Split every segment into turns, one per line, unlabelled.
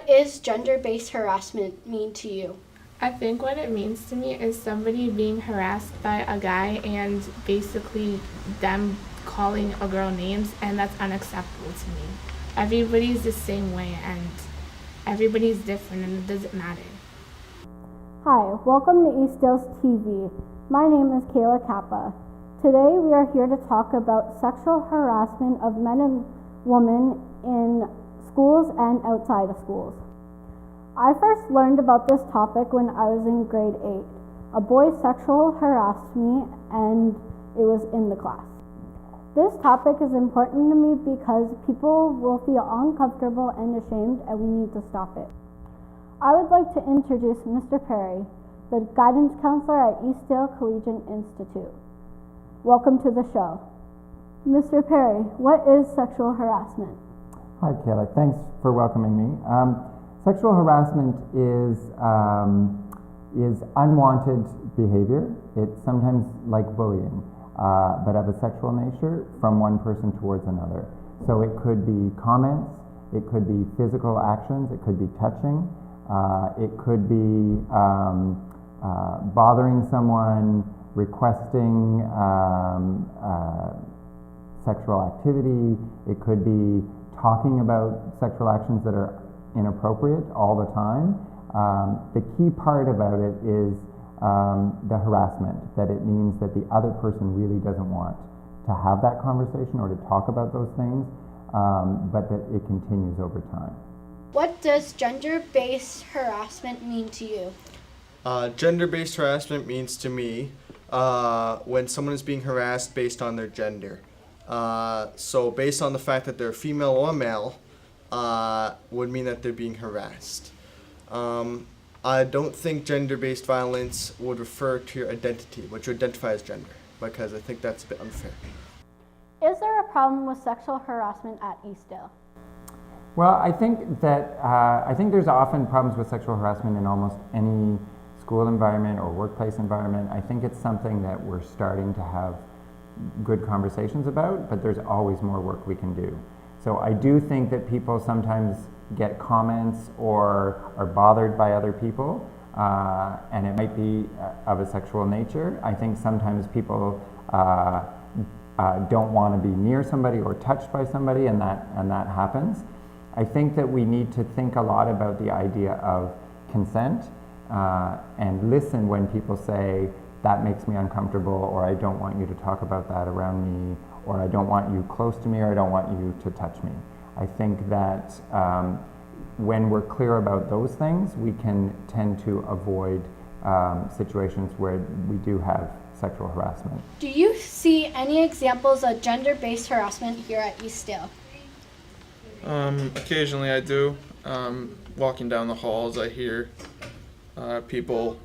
What is gender-based harassment mean to you?
I think what it means to me is somebody being harassed by a guy and basically them calling a girl names, and that's unacceptable to me. Everybody's the same way and everybody's different and it doesn't matter.
Hi, welcome to Eastdale's TV. My name is Kayla Kappa. Today we are here to talk about sexual harassment of men and women in schools and outside of schools. I first learned about this topic when I was in grade 8. A boy sexual harassed me and it was in the class. This topic is important to me because people will feel uncomfortable and ashamed, and we need to stop it. I would like to introduce Mr. Perry, the guidance counselor at Eastdale Collegiate Institute. Welcome to the show. Mr. Perry, what is sexual harassment?
Hi, Kayla. Thanks for welcoming me. Sexual harassment is unwanted behavior. It's sometimes like bullying, but of a sexual nature from one person towards another. So it could be comments, it could be physical actions, it could be touching, it could be bothering someone, requesting sexual activity. It could be talking about sexual actions that are inappropriate all the time. The key part about it is the harassment, that it means that the other person really doesn't want to have that conversation or to talk about those things, but that it continues over time.
What does gender-based harassment mean to you?
Gender-based harassment means to me when someone is being harassed based on their gender. So based on the fact that they're female or male, would mean that they're being harassed. I don't think gender-based violence would refer to your identity, what you identify as gender, because I think that's a bit unfair.
Is there a problem with sexual harassment at Eastdale?
Well, I think there's often problems with sexual harassment in almost any school environment or workplace environment. I think it's something that we're starting to have good conversations about, but there's always more work we can do. So I do think that people sometimes get comments or are bothered by other people, and it might be of a sexual nature. I think sometimes people don't want to be near somebody or touched by somebody, and that happens. I think that we need to think a lot about the idea of consent and listen when people say, that makes me uncomfortable, or I don't want you to talk about that around me, or I don't want you close to me, or I don't want you to touch me. I think that when we're clear about those things, we can tend to avoid situations where we do have sexual harassment.
Do you see any examples of gender-based harassment here at Eastdale?
Occasionally I do. Walking down the halls, I hear people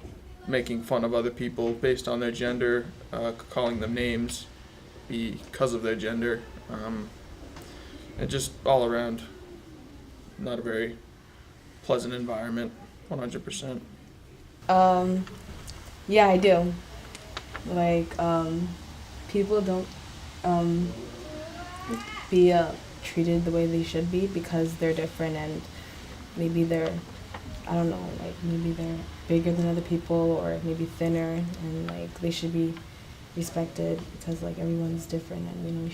making fun of other people based on their gender, calling them names because of their gender, and just all around not a very pleasant environment, 100%.
Yeah, I do. Like, people don't be treated the way they should be because they're different, and maybe they're, I don't know, like maybe they're bigger than other people or maybe thinner, and like they should be respected because like everyone's different, and we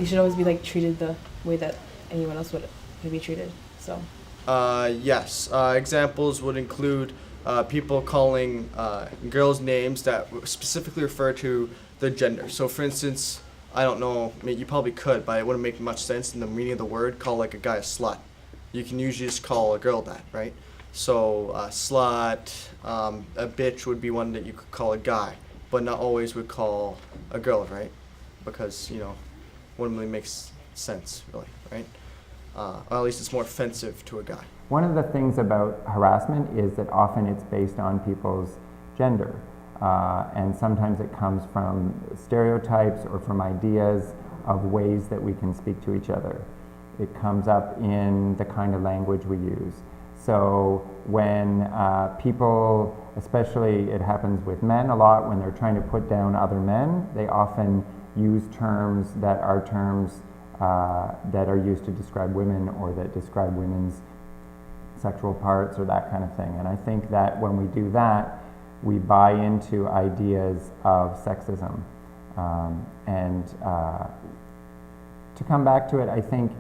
should always be like treated the way that anyone else would be treated. So
yes, examples would include people calling girls names that specifically refer to their gender. So for instance, I don't know, you probably could, but it wouldn't make much sense in the meaning of the word, call like a guy a slut. You can usually just call a girl that, right? So slut, a bitch would be one that you could call a guy, but not always would call a girl, right? Because, wouldn't really make sense, really, right? Or at least it's more offensive to a guy.
One of the things about harassment is that often it's based on people's gender. And sometimes it comes from stereotypes or from ideas of ways that we can speak to each other. It comes up in the kind of language we use. So when people, especially it happens with men a lot, when they're trying to put down other men, they often use terms that are terms that are used to describe women or that describe women's sexual parts or that kind of thing. And I think that when we do that, we buy into ideas of sexism. To come back to it, I think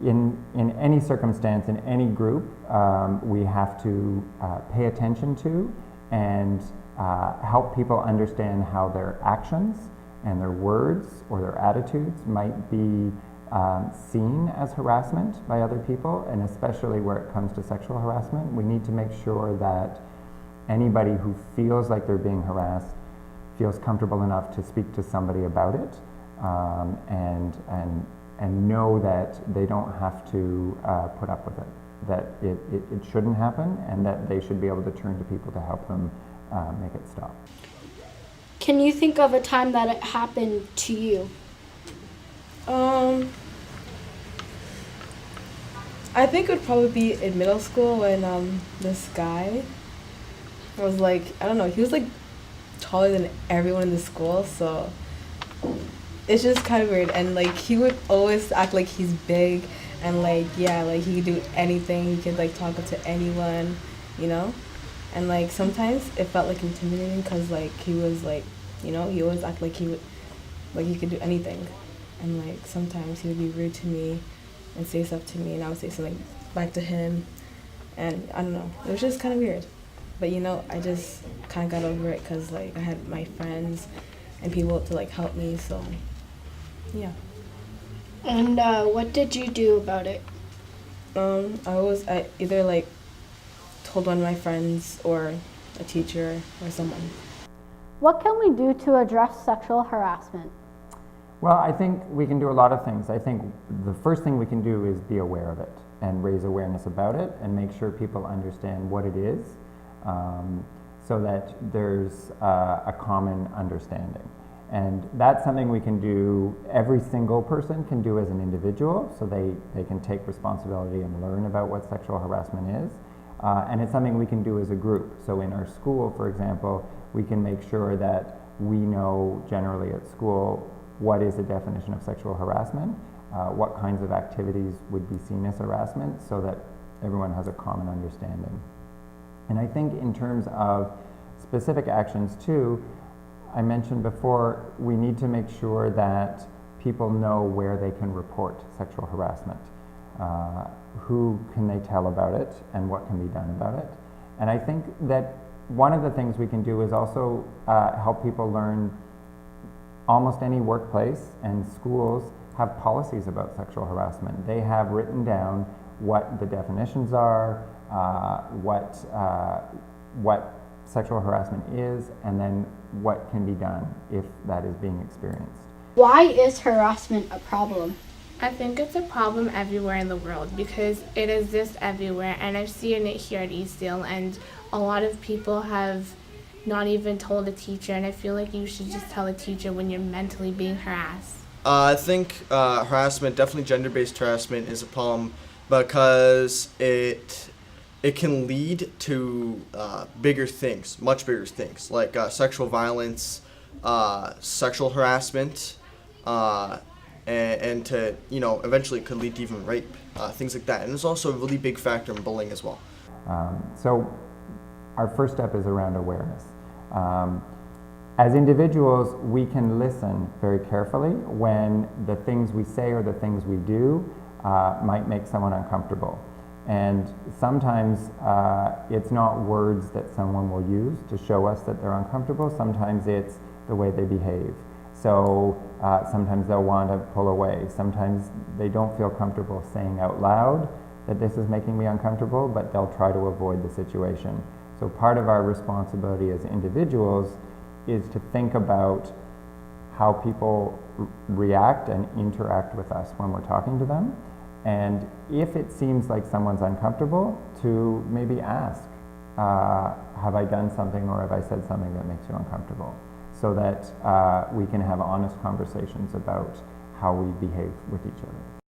in any circumstance, in any group, we have to pay attention to and help people understand how their actions and their words or their attitudes might be seen as harassment by other people, and especially where it comes to sexual harassment. We need to make sure that anybody who feels like they're being harassed feels comfortable enough to speak to somebody about it, and know that they don't have to put up with it, that it shouldn't happen, and that they should be able to turn to people to help them make it stop.
Can you think of a time that it happened to you?
I think it would probably be in middle school when this guy was like, I don't know, he was like taller than everyone in the school, so it's just kind of weird. And like he would always act like he's big and like, yeah, like he could do anything, he could like talk to anyone, you know? And like sometimes it felt like intimidating because like he was like, you know, he always acted like he could do anything. And like sometimes he would be rude to me and say stuff to me, and I would say something back to him, and I don't know, it was just kind of weird. But you know, I just kind of got over it because like I had my friends and people to like help me, so yeah.
And what did you do about it?
I either like told one of my friends or a teacher or someone.
What can we do to address sexual harassment?
Well, I think we can do a lot of things. I think the first thing we can do is be aware of it and raise awareness about it and make sure people understand what it is, so that there's a common understanding. And that's something we can do, every single person can do as an individual, so they can take responsibility and learn about what sexual harassment is. And it's something we can do as a group. So in our school, for example, we can make sure that we know generally at school what is the definition of sexual harassment, what kinds of activities would be seen as harassment, so that everyone has a common understanding. And I think in terms of specific actions too, I mentioned before, we need to make sure that people know where they can report sexual harassment. Who can they tell about it and what can be done about it? And I think that one of the things we can do is also help people learn. Almost any workplace and schools have policies about sexual harassment. They have written down what the definitions are, what sexual harassment is, and then what can be done if that is being experienced.
Why is harassment a problem?
I think it's a problem everywhere in the world because it exists everywhere, and I've seen it here at Eastdale, and a lot of people have not even told a teacher, and I feel like you should just tell a teacher when you're mentally being harassed.
I think harassment, definitely gender-based harassment, is a problem because it can lead to bigger things, much bigger things, like sexual violence, sexual harassment, and to, you know, eventually could lead to even rape, things like that. And it's also a really big factor in bullying as well.
So our first step is around awareness. As individuals, we can listen very carefully when the things we say or the things we do might make someone uncomfortable. And sometimes it's not words that someone will use to show us that they're uncomfortable. Sometimes it's the way they behave. So sometimes they'll want to pull away. Sometimes they don't feel comfortable saying out loud that this is making me uncomfortable, but they'll try to avoid the situation. So part of our responsibility as individuals is to think about how people react and interact with us when we're talking to them. And if it seems like someone's uncomfortable, to maybe ask, have I done something or have I said something that makes you uncomfortable? So that we can have honest conversations about how we behave with each other.